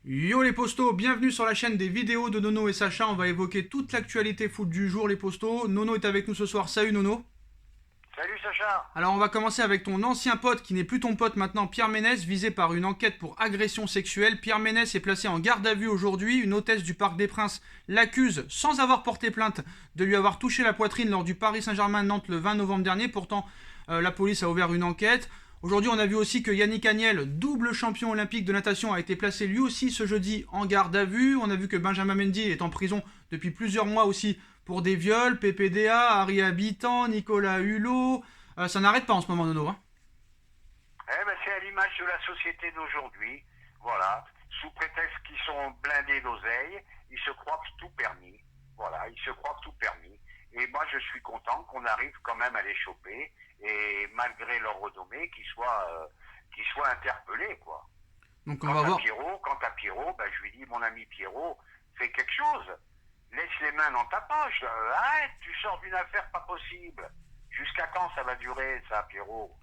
Yo les postos, bienvenue sur la chaîne des vidéos de Nono et Sacha. On va évoquer toute l'actualité foot du jour les postos. Nono est avec nous ce soir. Salut Nono. Salut Sacha. Alors on va commencer avec ton ancien pote qui n'est plus ton pote maintenant, Pierre Ménès, visé par une enquête pour agression sexuelle. Pierre Ménès est placé en garde à vue aujourd'hui. Une hôtesse du Parc des Princes l'accuse, sans avoir porté plainte, de lui avoir touché la poitrine lors du Paris Saint-Germain-Nantes le 20 novembre dernier. Pourtant, la police a ouvert une enquête. Aujourd'hui, on a vu aussi que Yannick Agnel, double champion olympique de natation, a été placé lui aussi ce jeudi en garde à vue. On a vu que Benjamin Mendy est en prison depuis plusieurs mois aussi pour des viols, PPDA, Harry Habitant, Nicolas Hulot. Ça n'arrête pas en ce moment, Nono. Hein. C'est à l'image de la société d'aujourd'hui. Voilà. Sous prétexte qu'ils sont blindés d'oseille, ils se croient tout permis. Voilà, ils se croient tout permis. Et moi, je suis content qu'on arrive quand même à les choper, et malgré leur renommée, qu'ils soient interpellés, quoi. Donc on va voir. Quant à Pierrot, je lui dis, mon ami Pierrot, fais quelque chose. Laisse les mains dans ta poche. Arrête, tu sors d'une affaire pas possible. Jusqu'à quand ça va durer, ça, Pierrot?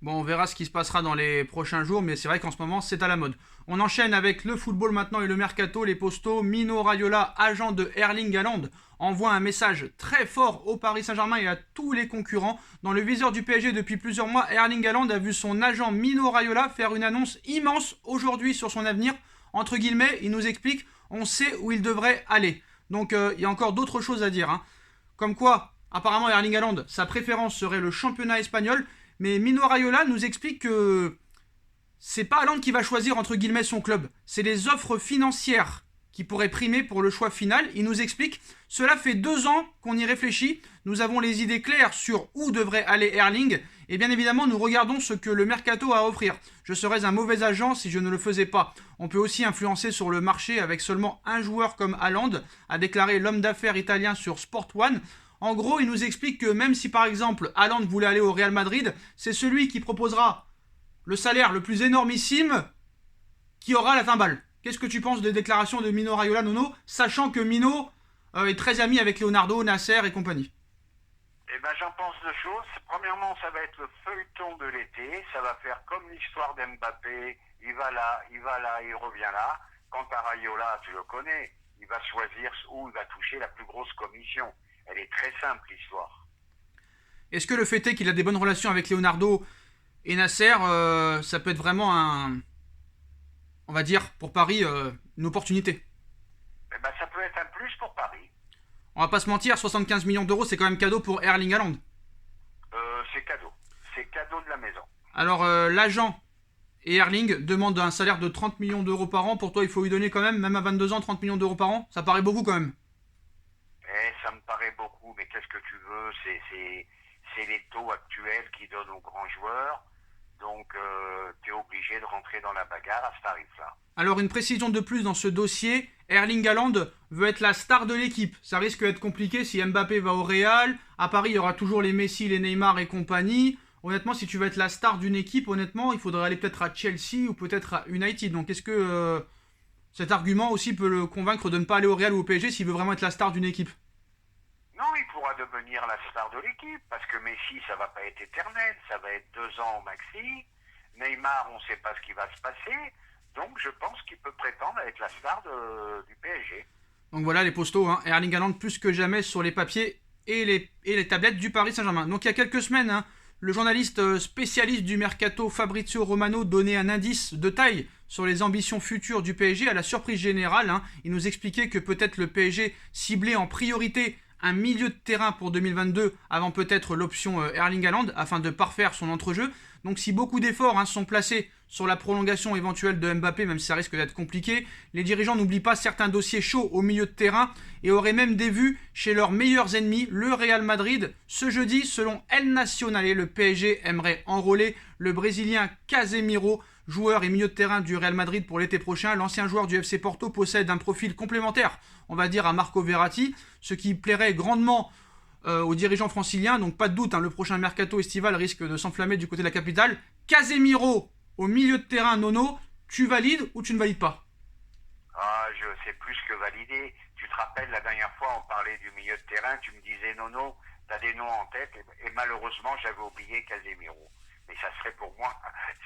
Bon, on verra ce qui se passera dans les prochains jours, mais c'est vrai qu'en ce moment, c'est à la mode. On enchaîne avec le football maintenant et le mercato, les postos. Mino Raiola, agent de Erling Haaland, envoie un message très fort au Paris Saint-Germain et à tous les concurrents. Dans le viseur du PSG depuis plusieurs mois, Erling Haaland a vu son agent Mino Raiola faire une annonce immense aujourd'hui sur son avenir. Entre guillemets, il nous explique, on sait où il devrait aller. Donc il y a encore d'autres choses à dire. Comme quoi, apparemment Erling Haaland, sa préférence serait le championnat espagnol. Mais Mino Raiola nous explique que c'est pas Haaland qui va choisir entre guillemets son club. C'est les offres financières qui pourraient primer pour le choix final. Il nous explique, cela fait 2 ans qu'on y réfléchit. Nous avons les idées claires sur où devrait aller Erling. Et bien évidemment, nous regardons ce que le mercato a à offrir. Je serais un mauvais agent si je ne le faisais pas. On peut aussi influencer sur le marché avec seulement un joueur comme Haaland, a déclaré l'homme d'affaires italien sur Sport One. En gros, il nous explique que même si par exemple Haaland voulait aller au Real Madrid, c'est celui qui proposera le salaire le plus énormissime qui aura la timbale. Qu'est-ce que tu penses des déclarations de Mino Raiola, Nono, sachant que Mino est très ami avec Leonardo, Nasser et compagnie? J'en pense 2 choses. Premièrement, ça va être le feuilleton de l'été. Ça va faire comme l'histoire d'Mbappé. Il va là, il revient là. Quant à Raiola, tu le connais. Il va choisir où il va toucher la plus grosse commission. Elle est très simple, l'histoire. Est-ce que le fait est qu'il a des bonnes relations avec Leonardo et Nasser, ça peut être vraiment on va dire, pour Paris, une opportunité? Ça peut être un plus pour Paris. On va pas se mentir, 75 millions d'euros, c'est quand même cadeau pour Erling Haaland. C'est cadeau. C'est cadeau de la maison. Alors, l'agent et Erling demandent un salaire de 30 millions d'euros par an. Pour toi, il faut lui donner quand même à 22 ans, 30 millions d'euros par an. Ça paraît beaucoup quand même. Ça me paraît beaucoup, mais qu'est-ce que tu veux? C'est les taux actuels qui donnent aux grands joueurs. Donc, tu es obligé de rentrer dans la bagarre à ce tarif-là. Alors, une précision de plus dans ce dossier. Erling Haaland veut être la star de l'équipe. Ça risque d'être compliqué si Mbappé va au Real. À Paris, il y aura toujours les Messi, les Neymar et compagnie. Honnêtement, si tu veux être la star d'une équipe, honnêtement, il faudrait aller peut-être à Chelsea ou peut-être à United. Donc, est-ce que cet argument aussi peut le convaincre de ne pas aller au Real ou au PSG s'il veut vraiment être la star d'une équipe? Non, il pourra devenir la star de l'équipe, parce que Messi, ça va pas être éternel, ça va être 2 ans au maxi. Neymar, on ne sait pas ce qui va se passer. Donc, je pense qu'il peut prétendre à être la star du PSG. Donc voilà les postos, Erling Haaland plus que jamais sur les papiers et les tablettes du Paris Saint-Germain. Donc il y a quelques semaines, le journaliste spécialiste du mercato Fabrizio Romano donnait un indice de taille sur les ambitions futures du PSG à la surprise générale. Il nous expliquait que peut-être le PSG ciblait en priorité un milieu de terrain pour 2022 avant peut-être l'option Erling Haaland afin de parfaire son entrejeu. Donc si beaucoup d'efforts sont placés sur la prolongation éventuelle de Mbappé, même si ça risque d'être compliqué, les dirigeants n'oublient pas certains dossiers chauds au milieu de terrain et auraient même des vues chez leurs meilleurs ennemis, le Real Madrid. Ce jeudi, selon El Nacional, le PSG aimerait enrôler le Brésilien Casemiro, joueur et milieu de terrain du Real Madrid pour l'été prochain. L'ancien joueur du FC Porto possède un profil complémentaire, on va dire, à Marco Verratti, ce qui plairait grandement aux dirigeants franciliens. Donc pas de doute, le prochain mercato estival risque de s'enflammer du côté de la capitale. Casemiro au milieu de terrain, Nono, tu valides ou tu ne valides pas? Je sais plus que valider. Tu te rappelles, la dernière fois, on parlait du milieu de terrain, tu me disais, Nono, tu as des noms en tête, et malheureusement, j'avais oublié Casemiro. Mais ça serait pour moi,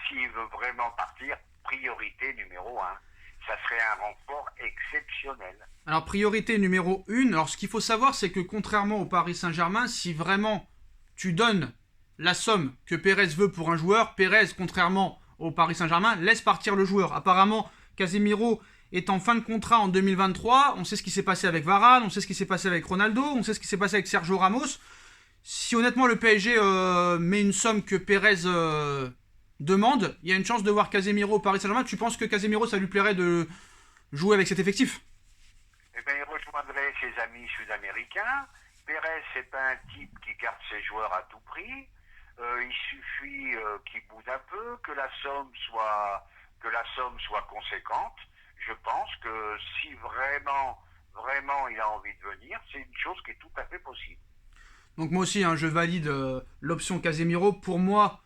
s'il veut vraiment partir, priorité numéro 1. ça serait un renfort exceptionnel. Alors, priorité numéro 1, alors ce qu'il faut savoir, c'est que contrairement au Paris Saint-Germain, si vraiment tu donnes la somme que Pérez veut pour un joueur, Pérez, contrairement au Paris Saint-Germain, laisse partir le joueur. Apparemment, Casemiro est en fin de contrat en 2023. On sait ce qui s'est passé avec Varane, on sait ce qui s'est passé avec Ronaldo, on sait ce qui s'est passé avec Sergio Ramos. Si honnêtement le PSG met une somme que Pérez demande, il y a une chance de voir Casemiro au Paris Saint-Germain. Tu penses que Casemiro, ça lui plairait de jouer avec cet effectif? Eh bien, il rejoindrait ses amis sud-américains. Pérez, c'est pas un type qui garde ses joueurs à tout prix. Il suffit qu'il boude un peu, que la somme soit conséquente. Je pense que si vraiment il a envie de venir, c'est une chose qui est tout à fait possible. Donc moi aussi, je valide l'option Casemiro. Pour moi,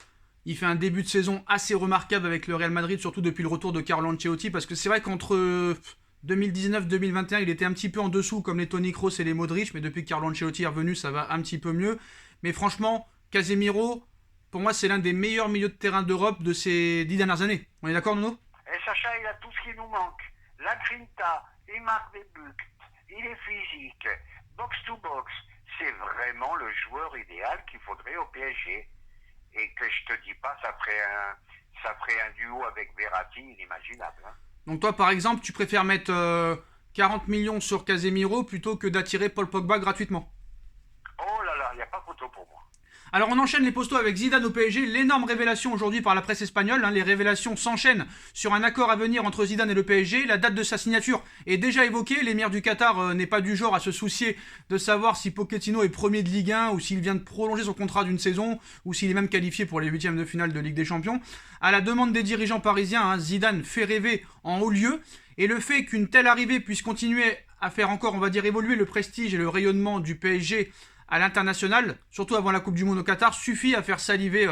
il fait un début de saison assez remarquable avec le Real Madrid, surtout depuis le retour de Carlo Ancelotti, parce que c'est vrai qu'entre 2019-2021, il était un petit peu en dessous, comme les Toni Kroos et les Modric, mais depuis que Carlo Ancelotti est revenu, ça va un petit peu mieux. Mais franchement, Casemiro, pour moi, c'est l'un des meilleurs milieux de terrain d'Europe de ces 10 dernières années. On est d'accord, Nuno? Et Sacha, il a tout ce qui nous manque. La grinta, il marque des buts, il est physique, box to box. C'est vraiment le joueur idéal qu'il faudrait au PSG. Et que je te dis pas, ça ferait un duo avec Verratti inimaginable. Hein. Donc toi, par exemple, tu préfères mettre 40 millions sur Casemiro plutôt que d'attirer Paul Pogba gratuitement? Oh là là, il n'y a pas photo pour moi. Alors on enchaîne les postos avec Zidane au PSG, l'énorme révélation aujourd'hui par la presse espagnole, les révélations s'enchaînent sur un accord à venir entre Zidane et le PSG, la date de sa signature est déjà évoquée, l'émir du Qatar n'est pas du genre à se soucier de savoir si Pochettino est premier de Ligue 1 ou s'il vient de prolonger son contrat d'une saison ou s'il est même qualifié pour les huitièmes de finale de Ligue des Champions. À la demande des dirigeants parisiens, Zidane fait rêver en haut lieu et le fait qu'une telle arrivée puisse continuer à faire encore, on va dire, évoluer le prestige et le rayonnement du PSG à l'international, surtout avant la Coupe du Monde au Qatar, suffit à faire saliver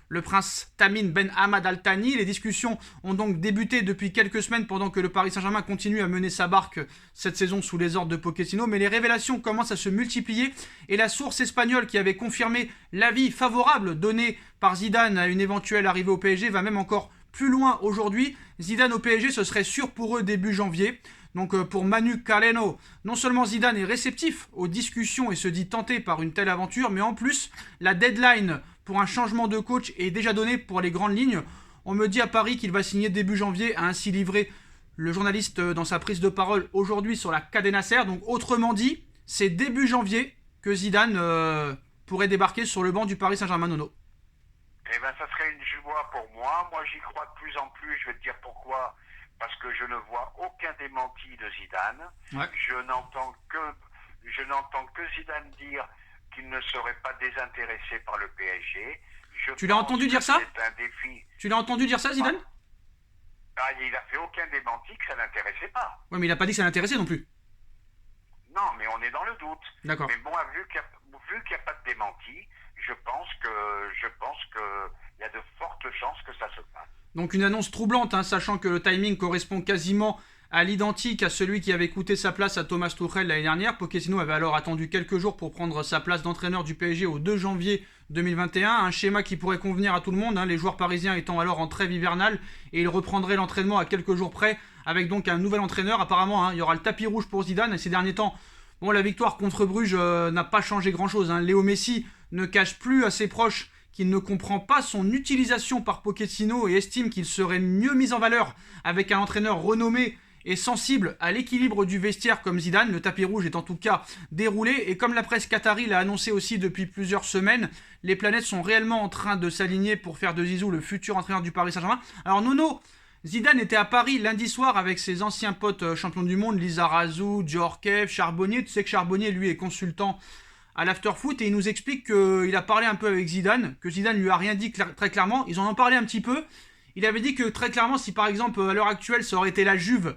le prince Tamim Ben Hamad Al Thani. Les discussions ont donc débuté depuis quelques semaines pendant que le Paris Saint-Germain continue à mener sa barque cette saison sous les ordres de Pochettino, mais les révélations commencent à se multiplier et la source espagnole qui avait confirmé l'avis favorable donné par Zidane à une éventuelle arrivée au PSG va même encore plus loin aujourd'hui. Zidane au PSG, ce serait sûr pour eux début janvier. Donc pour Manu Carreno, non seulement Zidane est réceptif aux discussions et se dit tenté par une telle aventure, mais en plus, la deadline pour un changement de coach est déjà donnée pour les grandes lignes. On me dit à Paris qu'il va signer début janvier, a ainsi livré le journaliste dans sa prise de parole aujourd'hui sur la Cadena Ser. Donc autrement dit, c'est début janvier que Zidane pourrait débarquer sur le banc du Paris Saint-Germain, Nono. Eh bien, ça serait une joie pour moi. Moi, j'y crois de plus en plus. Je vais te dire pourquoi. Parce que je ne vois aucun démenti de Zidane. Ouais. Je n'entends que Zidane dire qu'il ne serait pas désintéressé par le PSG. Tu l'as entendu dire ça? C'est un défi. Tu l'as entendu dire ça, Zidane? Il a fait aucun démenti que ça l'intéressait pas. Ouais, mais il a pas dit que ça l'intéressait non plus. Non, mais on est dans le doute. D'accord. Mais bon, vu qu'il n'y a pas de démenti, je pense que il y a de fortes chances que ça se passe. Donc une annonce troublante, sachant que le timing correspond quasiment à l'identique à celui qui avait coûté sa place à Thomas Tuchel l'année dernière. Pochettino avait alors attendu quelques jours pour prendre sa place d'entraîneur du PSG au 2 janvier 2021. Un schéma qui pourrait convenir à tout le monde, les joueurs parisiens étant alors en trêve hivernale, et il reprendrait l'entraînement à quelques jours près, avec donc un nouvel entraîneur. Apparemment, il y aura le tapis rouge pour Zidane, et ces derniers temps, bon, la victoire contre Bruges n'a pas changé grand-chose. Léo Messi ne cache plus à ses proches qu'il ne comprend pas son utilisation par Pochettino et estime qu'il serait mieux mis en valeur avec un entraîneur renommé et sensible à l'équilibre du vestiaire comme Zidane. Le tapis rouge est en tout cas déroulé et comme la presse qatari l'a annoncé aussi depuis plusieurs semaines, les planètes sont réellement en train de s'aligner pour faire de Zizou le futur entraîneur du Paris Saint-Germain. Alors Nono, Zidane était à Paris lundi soir avec ses anciens potes champions du monde, Lizarazu, Djorkaeff, Charbonnier. Tu sais que Charbonnier lui est consultant à l'afterfoot et il nous explique qu'il a parlé un peu avec Zidane, que Zidane lui a rien dit très clairement. Ils en ont parlé un petit peu. Il avait dit que très clairement, si par exemple à l'heure actuelle ça aurait été la Juve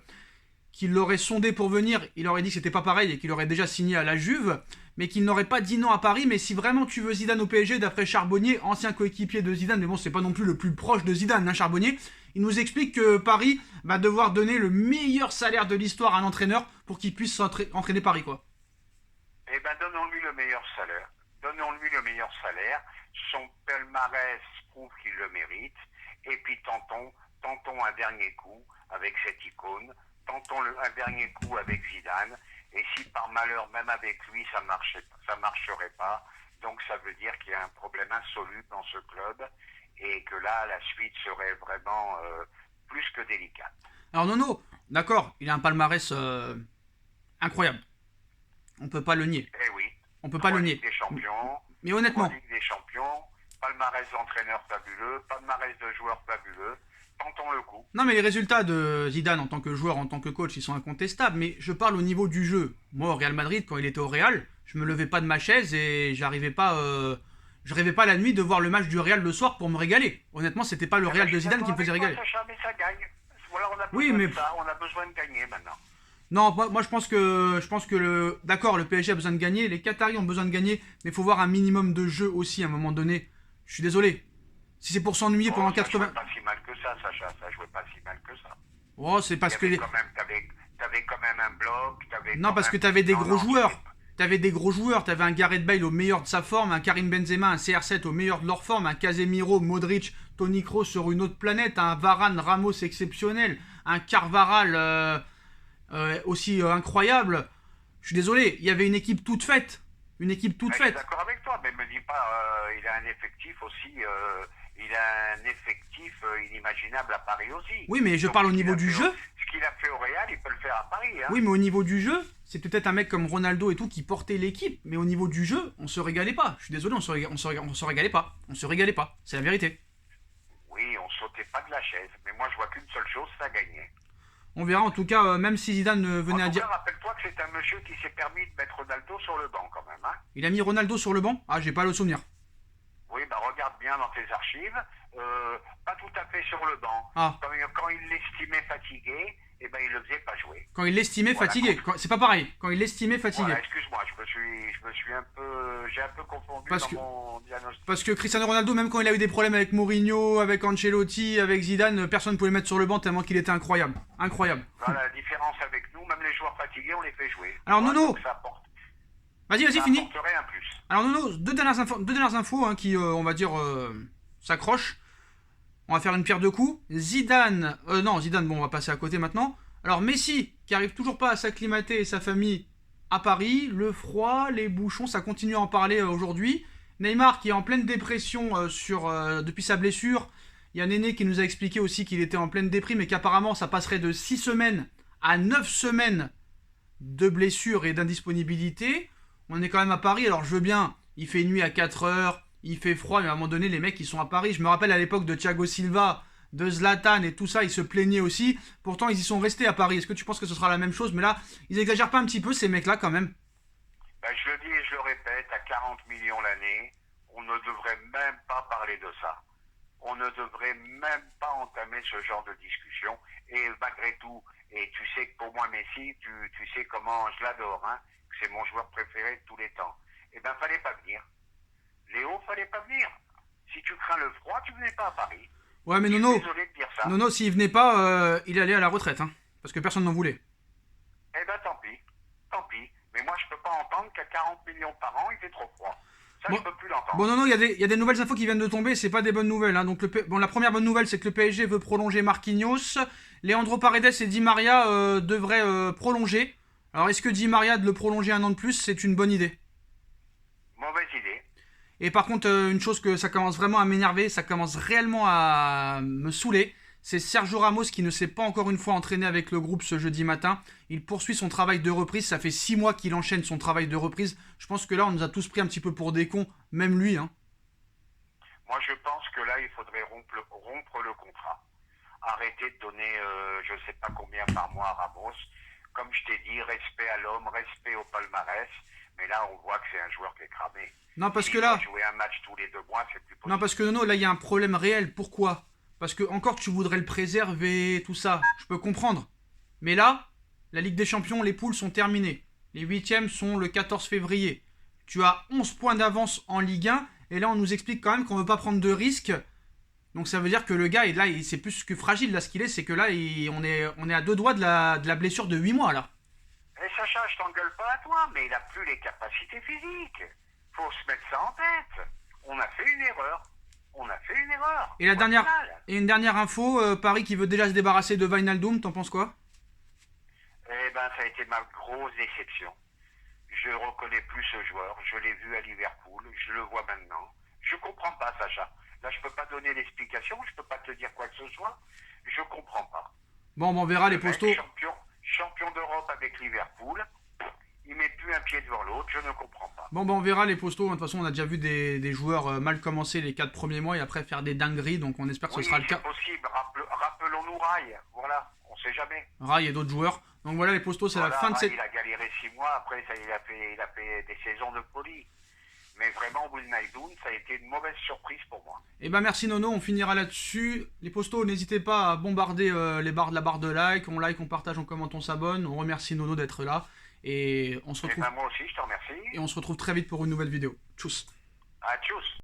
qui l'aurait sondé pour venir, il aurait dit que c'était pas pareil et qu'il aurait déjà signé à la Juve, mais qu'il n'aurait pas dit non à Paris. Mais si vraiment tu veux Zidane au PSG, d'après Charbonnier, ancien coéquipier de Zidane, mais bon, c'est pas non plus le plus proche de Zidane, Charbonnier, il nous explique que Paris va devoir donner le meilleur salaire de l'histoire à un entraîneur pour qu'il puisse entraîner Paris, quoi. Eh bien, donnons-lui le meilleur salaire. Donnons-lui le meilleur salaire. Son palmarès prouve qu'il le mérite. Et puis, tentons tentons un dernier coup avec cette icône, tentons un dernier coup avec Zidane, et si par malheur, même avec lui, ça marcherait pas, donc ça veut dire qu'il y a un problème insoluble dans ce club, et que là, la suite serait vraiment plus que délicate. Alors Nono, d'accord, il a un palmarès incroyable. On peut pas le nier. Eh oui. On peut pas le nier. Ligue des champions. Mais honnêtement. Ligue des champions. Palmarès d'entraîneur fabuleux. Palmarès de joueurs fabuleux. Tentons le coup. Non mais les résultats de Zidane en tant que joueur, en tant que coach, ils sont incontestables. Mais je parle au niveau du jeu. Moi, au Real Madrid, quand il était au Real, je me levais pas de ma chaise et j'arrivais pas. Je rêvais pas la nuit de voir le match du Real le soir pour me régaler. Honnêtement, c'était pas le Real de Zidane qui me faisait régaler. Sacha, mais ça gagne. Voilà, on a oui, mais de ça. On a besoin de gagner maintenant. Non, moi je pense que d'accord, le PSG a besoin de gagner, les Qataris ont besoin de gagner, mais il faut voir un minimum de jeu aussi à un moment donné. Je suis désolé. Si c'est pour s'ennuyer pendant 80. Ça jouait pas si mal que ça, Sacha. Ça jouait pas si mal que ça. Oh, c'est parce que t'avais quand même un bloc. Non, parce que t'avais des gros joueurs. T'avais des gros joueurs. T'avais un Gareth Bale au meilleur de sa forme, un Karim Benzema, un CR7 au meilleur de leur forme, un Casemiro, Modric, Toni Kroos sur une autre planète, un Varane, Ramos exceptionnel, un Carvajal. Aussi incroyable. Je suis désolé, il y avait une équipe toute faite. Une équipe toute faite. Je suis d'accord avec toi, mais me dis pas, il a un effectif aussi, il a un effectif inimaginable à Paris aussi. Oui, mais je parle au niveau du jeu. Ce qu'il a fait au Real, il peut le faire à Paris. Hein. Oui, mais au niveau du jeu, c'est peut-être un mec comme Ronaldo et tout qui portait l'équipe, mais au niveau du jeu, on se régalait pas. Je suis désolé, on se régalait pas. On se régalait pas, c'est la vérité. Oui, on sautait pas de la chaise, mais moi je vois qu'une seule chose, ça gagnait. On verra en tout cas, même si Zidane venait à dire... Rappelle-toi que c'est un monsieur qui s'est permis de mettre Ronaldo sur le banc quand même. Hein. Il a mis Ronaldo sur le banc? Ah, j'ai pas le souvenir. Oui, bah regarde bien dans tes archives. Pas tout à fait sur le banc. Ah. Quand il l'estimait fatigué, eh ben, il le faisait pas jouer. Quand il l'estimait fatigué, c'est pas pareil. Quand il l'estimait fatigué. Voilà, excuse-moi, j'ai un peu confondu mon diagnostic. Parce que Cristiano Ronaldo, même quand il a eu des problèmes avec Mourinho, avec Ancelotti, avec Zidane, personne ne pouvait le mettre sur le banc tellement qu'il était incroyable. Incroyable. Voilà, la différence avec nous, même les joueurs fatigués, on les fait jouer. Alors Nono, vas-y, finis. Un plus. Alors Nono, deux dernières infos hein, qui, on va dire, s'accrochent. On va faire une pierre deux coups. Zidane, bon, on va passer à côté maintenant. Alors Messi, qui arrive toujours pas à s'acclimater et sa famille à Paris, le froid, les bouchons, ça continue à en parler aujourd'hui. Neymar qui est en pleine dépression depuis sa blessure. Il y a Néné qui nous a expliqué aussi qu'il était en pleine déprime et qu'apparemment ça passerait de 6 semaines à 9 semaines de blessure et d'indisponibilité. On est quand même à Paris, alors je veux bien, il fait nuit à 4 heures, il fait froid, mais à un moment donné, les mecs, ils sont à Paris. Je me rappelle à l'époque de Thiago Silva, de Zlatan et tout ça, ils se plaignaient aussi. Pourtant, ils y sont restés à Paris. Est-ce que tu penses que ce sera la même chose? Mais là, ils exagèrent pas un petit peu, ces mecs-là, quand même? Je le dis et je le répète, à 40 millions l'année, on ne devrait même pas parler de ça. On ne devrait même pas entamer ce genre de discussion. Et malgré tout, et tu sais que pour moi, Messi, tu sais comment je l'adore, hein, que c'est mon joueur préféré de tous les temps. Eh ben, fallait pas venir. Léo, fallait pas venir. Si tu crains le froid, tu venais pas à Paris. Ouais, mais Nono, Nono, s'il venait pas, il allait à la retraite, hein, parce que personne n'en voulait. Eh ben, tant pis. Mais moi, je peux pas entendre qu'à 40 millions par an, il fait trop froid. Ça, je peux plus l'entendre. Bon, Nono, il y a des nouvelles infos qui viennent de tomber, c'est pas des bonnes nouvelles. Hein. Donc, la première bonne nouvelle, c'est que le PSG veut prolonger Marquinhos. Leandro Paredes et Di Maria devraient prolonger. Alors, est-ce que Di Maria de le prolonger un an de plus, c'est une bonne idée? Mauvaise idée. Et par contre, une chose que ça commence vraiment à m'énerver, ça commence réellement à me saouler, c'est Sergio Ramos qui ne s'est pas encore une fois entraîné avec le groupe ce jeudi matin. Il poursuit son travail de reprise, ça fait 6 mois qu'il enchaîne son travail de reprise. Je pense que là, on nous a tous pris un petit peu pour des cons, même lui. Hein. Moi, je pense que là, il faudrait rompre le contrat. Arrêter de donner je ne sais pas combien par mois à Ramos. Comme je t'ai dit, respect à l'homme, respect au palmarès. Mais là, on voit que c'est un joueur qui est cramé. Non, parce que là... jouer un match tous les 2 mois, c'est plus possible. Non, parce que Nono, là, il y a un problème réel. Pourquoi? Parce que encore tu voudrais le préserver, tout ça. Je peux comprendre. Mais là, la Ligue des Champions, les poules sont terminées. Les 8e sont le 14 février. Tu as 11 points d'avance en Ligue 1. Et là, on nous explique quand même qu'on ne veut pas prendre de risques. Donc ça veut dire que le gars, là, c'est plus que fragile. Là, ce qu'il est, c'est que là, on est à 2 doigts de la blessure de 8 mois, là. Et Sacha, je t'engueule pas à toi, mais il n'a plus les capacités physiques. Faut se mettre ça en tête. On a fait une erreur. On a fait une erreur. Et Point final. une dernière info, Paris qui veut déjà se débarrasser de Wijnaldum, t'en penses quoi? Eh ben, ça a été ma grosse déception. Je reconnais plus ce joueur. Je l'ai vu à Liverpool. Je le vois maintenant. Je comprends pas, Sacha. Là, je peux pas donner l'explication. Je peux pas te dire quoi que ce soit. Je comprends pas. Bon, on verra les Le mec, postos. champion d'Europe avec Liverpool. Il met plus un pied devant l'autre. Je ne comprends pas. Bon, on verra les postos. De toute façon, on a déjà vu des joueurs mal commencer les 4 premiers mois et après faire des dingueries. Donc, on espère que ce sera le cas. C'est possible. Rappelons-nous Rai. Voilà. On sait jamais. Rai et d'autres joueurs. Donc voilà, les postos, c'est la fin de Rai, cette. il a galéré 6 mois. Après, ça, il a fait des saisons de folie. Mais vraiment, Wijnaldum, ça a été une mauvaise surprise pour moi. Eh ben merci Nono, on finira là-dessus. Les postos, n'hésitez pas à bombarder la barre de like, on partage, on commente, on s'abonne. On remercie Nono d'être là. Et on se retrouve. Et ben moi aussi, je te remercie. Et on se retrouve très vite pour une nouvelle vidéo. Tchuss. Ah, tchuss.